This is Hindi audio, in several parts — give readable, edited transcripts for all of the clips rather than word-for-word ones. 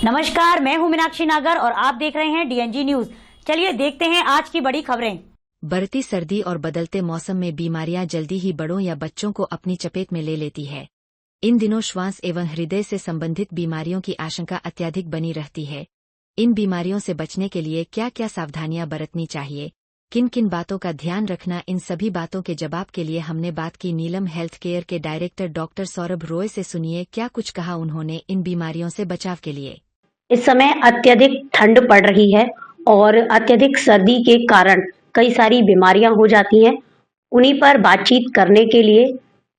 नमस्कार, मैं हूं मीनाक्षी नागर और आप देख रहे हैं डीएनजी न्यूज। चलिए देखते हैं आज की बड़ी खबरें। बढ़ती सर्दी और बदलते मौसम में बीमारियां जल्दी ही बड़ों या बच्चों को अपनी चपेट में ले लेती है। इन दिनों श्वास एवं हृदय से संबंधित बीमारियों की आशंका अत्यधिक बनी रहती है। इन बीमारियों से बचने के लिए क्या क्या सावधानियां बरतनी चाहिए, किन किन बातों का ध्यान रखना, इन सभी बातों के जवाब के लिए हमने बात की नीलम हेल्थ केयर के डायरेक्टर डॉक्टर सौरभ रॉय से। सुनिए क्या कुछ कहा उन्होंने इन बीमारियों से बचाव के लिए। इस समय अत्यधिक ठंड पड़ रही है और अत्यधिक सर्दी के कारण कई सारी बीमारियां हो जाती हैं। उन्हीं पर बातचीत करने के लिए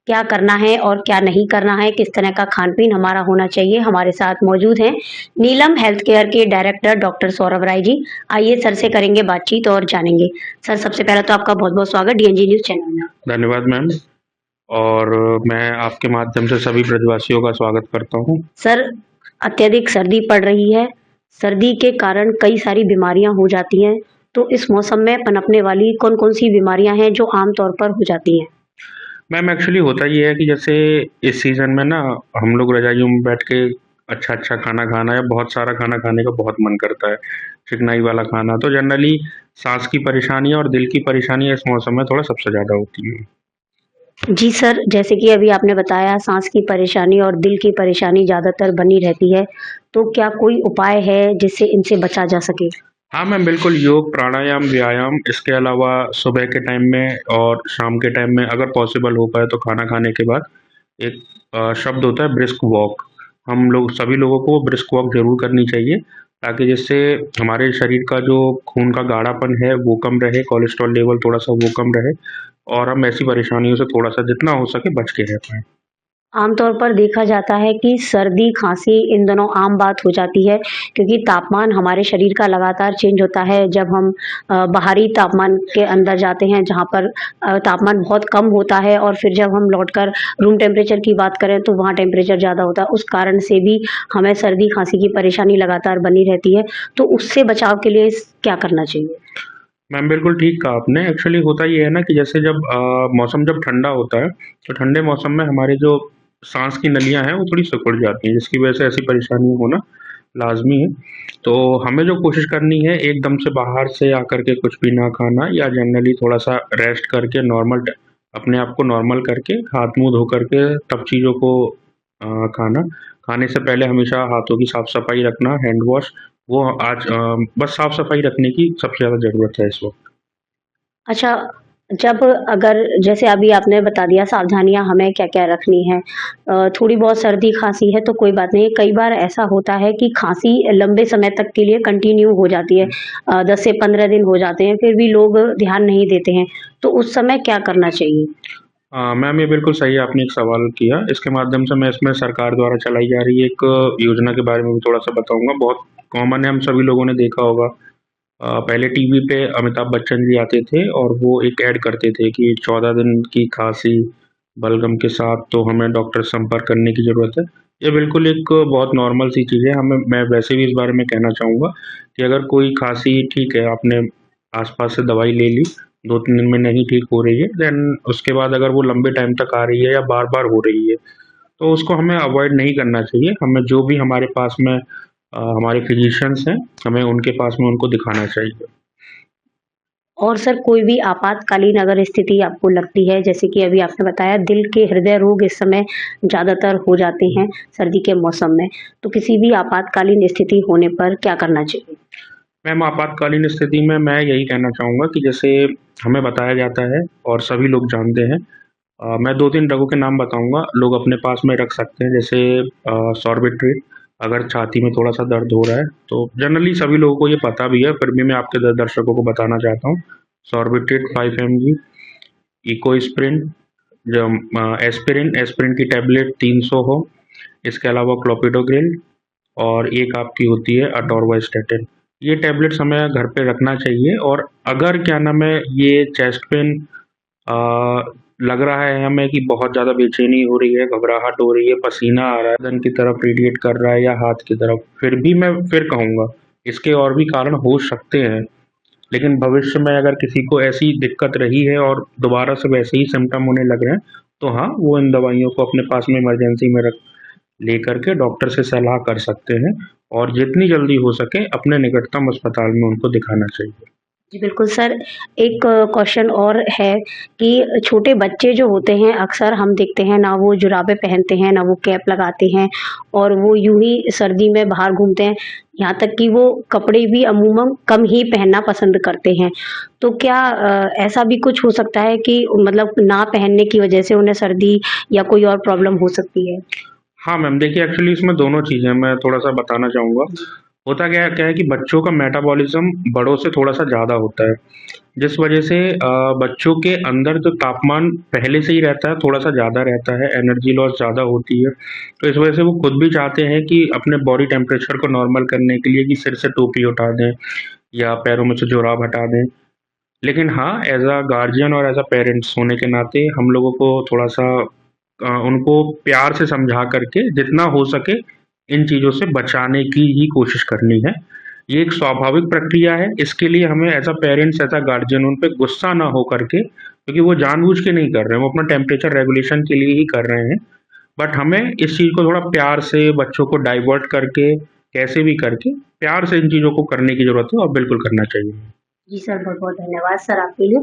क्या करना है और क्या नहीं करना है, किस तरह का खान-पीन हमारा होना चाहिए, हमारे साथ मौजूद हैं नीलम हेल्थ केयर के डायरेक्टर डॉक्टर सौरभ राय जी। आइए सर से करेंगे बातचीत और जानेंगे। सर, सबसे पहले तो आपका बहुत-बहुत स्वागत डीएनजी न्यूज़ चैनल में। धन्यवाद मैम। और मैं आपके माध्यम से सभी ब्रजवासियों का स्वागत करता हूँ। सर, अत्यधिक सर्दी पड़ रही है। सर्दी के कारण कई सारी बीमारियां हो जाती हैं। तो इस मौसम में पनपने वाली कौन-कौन सी बीमारियां हैं जो आम तौर पर हो जाती हैं? मैम एक्चुअली होता ये है कि जैसे इस सीज़न में ना हम लोग रज़ाइयों में बैठ के अच्छा-अच्छा खाना खाना या बहुत सारा खाना खाने का बहुत मन करता है, चिकनाई वाला खाना। तो जनरली साँस की परेशानियाँ और दिल की परेशानियाँ इस मौसम में थोड़ा सबसे ज़्यादा होती हैं। जी सर, जैसे कि अभी आपने बताया सांस की परेशानी और दिल की परेशानी ज़्यादातर बनी रहती है। तो क्या कोई उपाय है जिससे इनसे बचा जा सके? हाँ मैम, बिल्कुल योग, प्राणायाम, व्यायाम, इसके अलावा सुबह के टाइम में और शाम के टाइम में अगर पॉसिबल हो पाए तो खाना खाने के बाद एक शब्द होता है ब्रिस्क वॉक। हम लोग सभी लोगों को ब्रिस्क वॉक ज़रूर करनी चाहिए ताकि जिससे हमारे शरीर का जो खून का गाढ़ापन है वो कम रहे, कोलेस्ट्रॉल लेवल थोड़ा-सा वो कम रहे और हम ऐसी परेशानियों से थोड़ा-सा जितना हो सके बच के रह पाएँ। आमतौर पर देखा जाता है कि सर्दी, खाँसी इन दिनों आम बात हो जाती है क्योंकि तापमान हमारे शरीर का लगातार चेंज होता है। जब हम बाहरी तापमान के अंदर जाते हैं जहाँ पर तापमान बहुत कम होता है और फिर जब हम लौटकर रूम टेम्परेचर की बात करें तो वहाँ टेम्परेचर ज़्यादा होता है। उस कारण से भी हमें सर्दी, खाँसी की परेशानी लगातार बनी रहती है। तो उससे बचाव के लिए क्या करना चाहिए? मैम बिल्कुल ठीक कहा आपने। एक्चुअली होता ये है ना कि जैसे जब मौसम जब ठंडा होता है, तो ठंडे मौसम में हमारे जो साँस की नलियाँ हैं वो थोड़ी सिकुड़ जाती हैं, जिसकी वजह से ऐसी परेशानी होना लाज़मी है। तो हमें जो कोशिश करनी है एकदम से बाहर से आकर के कुछ भी ना खाना या जनरली थोड़ा-सा रेस्ट करके नॉर्मल ट अपने आप को नॉर्मल करके हाथ-मुँह धो कर के तब चीज़ों को खाना। खाने से पहले हमेशा हाथों की साफ-सफाई रखना, हैंड वॉश वो आज बस साफ-सफाई रखने की सबसे ज़्यादा ज़रूरत है इस वक़्त। अच्छा, जब अगर जैसे अभी आपने बता दिया सावधानियाँ हमें क्या-क्या रखनी है। थोड़ी बहुत सर्दी-खाँसी है तो कोई बात नहीं। कई बार ऐसा होता है कि खाँसी लंबे समय तक के लिए कंटिन्यू हो जाती है। 10 से 15 दिन हो जाते हैं, फिर भी लोग ध्यान नहीं देते हैं। तो उस समय क्या करना चाहिए? मैम ये बिल्कुल सही आपने एक सवाल किया। इसके माध्यम से मैं इसमें सरकार द्वारा चलाई जा रही एक योजना के बारे में भी थोड़ा-सा बताऊँगा। बहुत कॉमन है, हम सभी लोगों ने देखा होगा। पहले टीवी पे अमिताभ बच्चन जी आते थे और वो एक ऐड करते थे कि 14 दिन की खाँसी, बलगम के साथ तो हमें डॉक्टर से संपर्क करने की ज़रूरत है। ये बिल्कुल एक बहुत नॉर्मल सी चीज़ है। मैं वैसे भी इस बारे में कहना चाहूँगा कि अगर कोई खाँसी ठीक है, आपने आस-पास से दवाई ले ली, 2-3 दिन में नहीं ठीक हो रही है, देन उसके बाद अगर वो लंबे टाइम तक आ रही है या बार-बार हो रही है, तो उसको हमें अवॉइड नहीं करना चाहिए। हमें जो भी हमारे पास में हमारे फिजिशियंस हैं, हमें उनके पास में उनको दिखाना चाहिए। और सर कोई भी आपातकालीन अगर स्थिति आपको लगती है, जैसे कि अभी आपने बताया दिल के हृदय रोग इस समय ज़्यादातर हो जाते हैं सर्दी के मौसम में, तो किसी भी आपातकालीन स्थिति होने पर क्या करना चाहिए? मैम आपातकालीन स्थिति में मैं यही कहना चाहूँगा कि जैसे हमें बताया जाता है और सभी लोग जानते हैं। मैं 2-3 ड्रगों के नाम बताऊँगा, लोग अपने पास में रख सकते हैं जैसे सॉर्बिट्रेट अगर छाती में थोड़ा-सा दर्द हो रहा है, तो जनरली सभी लोगों को ये पता भी है, फिर भी मैं आपके दर्शकों को बताना चाहता हूँ। Sorbitrate 5 MG, Ecosprin, aspirin, aspirin की टैबलेट 300 हो, इसके अलावा क्लोपिडोग्रिल और एक आपकी होती है अटोर्वास्टेटिन। ये टैबलेट्स हमें घर पे रखना चाहिए और अगर क्या नाम है ये चेस्ट पेन लग रहा है हमें कि बहुत ज़्यादा बेचैनी हो रही है, घबराहट हो रही है, पसीना आ रहा है, बदन की तरफ रेडिएट कर रहा है या हाथ की तरफ, फिर भी मैं फिर कहूँगा इसके और भी कारण हो सकते हैं। लेकिन भविष्य में अगर किसी को ऐसी दिक्कत रही है और दोबारा से वैसे ही सिम्पटम होने लग रहे हैं, तो हाँ, वो इन दवाइयों को अपने पास में इमरजेंसी में लेकर के डॉक्टर से सलाह कर सकते हैं और जितनी जल्दी हो सके अपने निकटतम अस्पताल में उनको दिखाना चाहिए। जी बिल्कुल सर, एक क्वेश्चन और है कि छोटे बच्चे जो होते हैं अक्सर हम देखते हैं ना वो जुराबें पहनते हैं, ना वो कैप लगाते हैं और वो यूँ ही सर्दी में बाहर घूमते हैं। यहाँ तक कि वो कपड़े भी अमूमन कम ही पहनना पसंद करते हैं। तो क्या ऐसा भी कुछ हो सकता है कि मतलब ना पहनने की वजह से उन्हें सर्दी या कोई और प्रॉब्लम हो सकती है? हाँ मैम, देखिए एक्चुअली इसमें दोनों चीज़ें मैं थोड़ा-सा बताना चाहूँगा। होता क्या है कि बच्चों का मेटाबॉलिज़्म बड़ों से थोड़ा-सा ज़्यादा होता है, जिस वजह से बच्चों के अंदर जो तापमान पहले से ही रहता है, थोड़ा-सा ज़्यादा रहता है, एनर्जी लॉस ज़्यादा होती है। तो इस वजह से वो खुद भी चाहते हैं कि अपने बॉडी टेम्परेचर को नॉर्मल करने के लिए कि सिर से टोपी उठा दें या पैरों में से जुराब हटा दें। लेकिन हाँ, एज़ अ गार्जियन और एज़ अ पेरेंट्स होने के नाते हम लोगों को थोड़ा-सा उनको प्यार से समझा करके जितना हो सके इन चीज़ों से बचाने की ही कोशिश करनी है। ये एक स्वाभाविक प्रक्रिया है, इसके लिए हमें as a parents, as a guardian उन पे गुस्सा ना हो करके, क्योंकि वो जानबूझ के नहीं कर रहे हैं, वो अपना टेम्परेचर रेगुलेशन के लिए ही कर रहे हैं। बट हमें इस चीज़ को थोड़ा प्यार से बच्चों को डाइवर्ट करके, कैसे भी करके प्यार से इन चीज़ों को करने की ज़रूरत है और बिल्कुल करना चाहिए। जी सर, बहुत-बहुत धन्यवाद सर आपके लिए।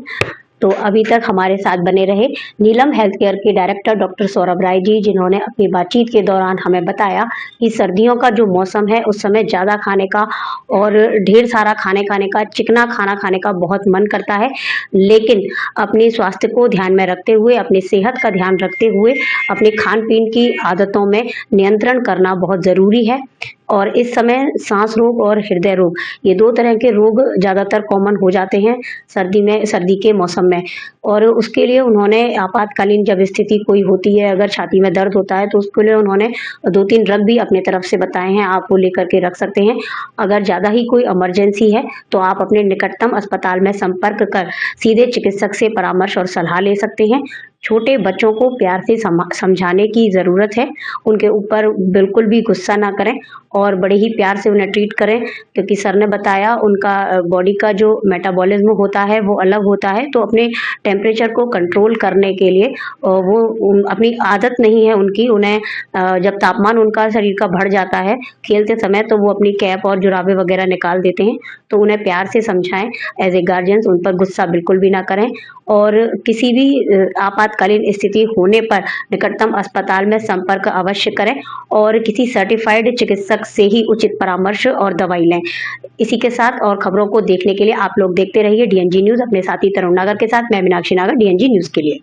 तो अभी तक हमारे साथ बने रहे नीलम हेल्थ केयर के डायरेक्टर डॉक्टर सौरभ राय जी, जिन्होंने अपनी बातचीत के दौरान हमें बताया कि सर्दियों का जो मौसम है उस समय ज़्यादा खाने का और ढेर सारा खाने खाने का, चिकना खाना खाने का बहुत मन करता है। लेकिन अपने स्वास्थ्य को ध्यान में रखते हुए, अपनी सेहत का ध्यान रखते हुए, अपने खान-पीन की आदतों में नियंत्रण करना बहुत ज़रूरी है। और इस समय सांस रोग और हृदय रोग, ये 2 तरह के रोग ज़्यादातर कॉमन हो जाते हैं सर्दी के मौसम में। और उसके लिए उन्होंने आपातकालीन जब स्थिति कोई होती है, अगर छाती में दर्द होता है तो उसके लिए उन्होंने 2-3 ड्रग भी अपनी तरफ से बताए हैं, आप वो लेकर के रख सकते हैं। अगर ज़्यादा ही कोई इमरजेंसी है तो आप अपने निकटतम अस्पताल में संपर्क कर सीधे चिकित्सक से परामर्श और सलाह ले सकते हैं। छोटे बच्चों को प्यार से समझाने की ज़रूरत है, उनके ऊपर बिल्कुल भी गुस्सा ना करें और बड़े ही प्यार से उन्हें ट्रीट करें, क्योंकि सर ने बताया उनका बॉडी का जो मेटाबॉलिज्म होता है वो अलग होता है। तो अपने टेम्परेचर को कंट्रोल करने के लिए अपनी आदत नहीं है उनकी, उन्हें जब तापमान उनका शरीर का बढ़ जाता है खेलते समय तो वो अपनी कैप और जुराबें वगैरह निकाल देते हैं। तो उन्हें प्यार से समझाएं, एज ए गार्जियंस उन पर गुस्सा बिल्कुल भी ना करें और किसी भी आपातकालीन स्थिति होने पर निकटतम अस्पताल में संपर्क अवश्य करें और किसी सर्टिफाइड चिकित्सक से ही उचित परामर्श और दवाई लें। इसी के साथ और खबरों को देखने के लिए आप लोग देखते रहिए डीएनजी न्यूज़ अपने साथी तरुण नागर के साथ। मैं मीनाक्षी नागर, डीएनजी न्यूज़ के लिए।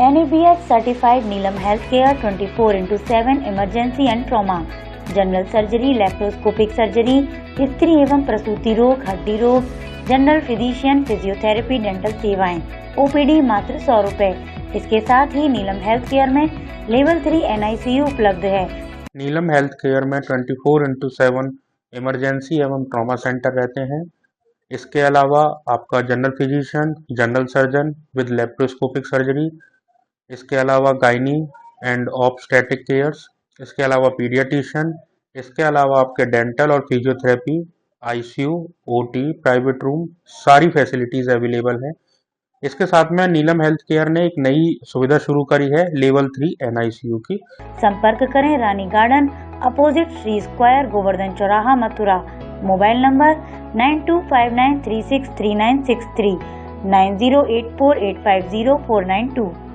NABH certified Neelam health care 24/7 emergency and trauma, general surgery, laparoscopic surgery, स्त्री एवं प्रसूति रोग, हड्डी रोग, जनरल फिजिशियन, फिजियोथेरेपी, डेंटल सेवाएं, OPD मात्र 100 रुपए। इसके साथ ही नीलम हेल्थ केयर में लेवल 3 NICU उपलब्ध है। नीलम हेल्थ केयर में 24/7 इमरजेंसी एवं ट्रॉमा सेंटर रहते हैं। इसके अलावा आपका general physician, general surgeon with laparoscopic surgery, इसके अलावा गायनी एंड ऑब्स्टेट्रिक केयर्स, इसके अलावा पीडियाट्रिशियन, इसके अलावा आपके डेंटल और physiotherapy, ICU, OT, private room, सारी फैसिलिटीज़ अवेलेबल हैं। इसके साथ में नीलम हेल्थ केयर ने एक नई सुविधा शुरू करी है लेवल 3 NICU की। संपर्क करें Rani garden opposite Shri square, Govardhan चौराहा, मथुरा। Mobile number 9259363963, 9084850492।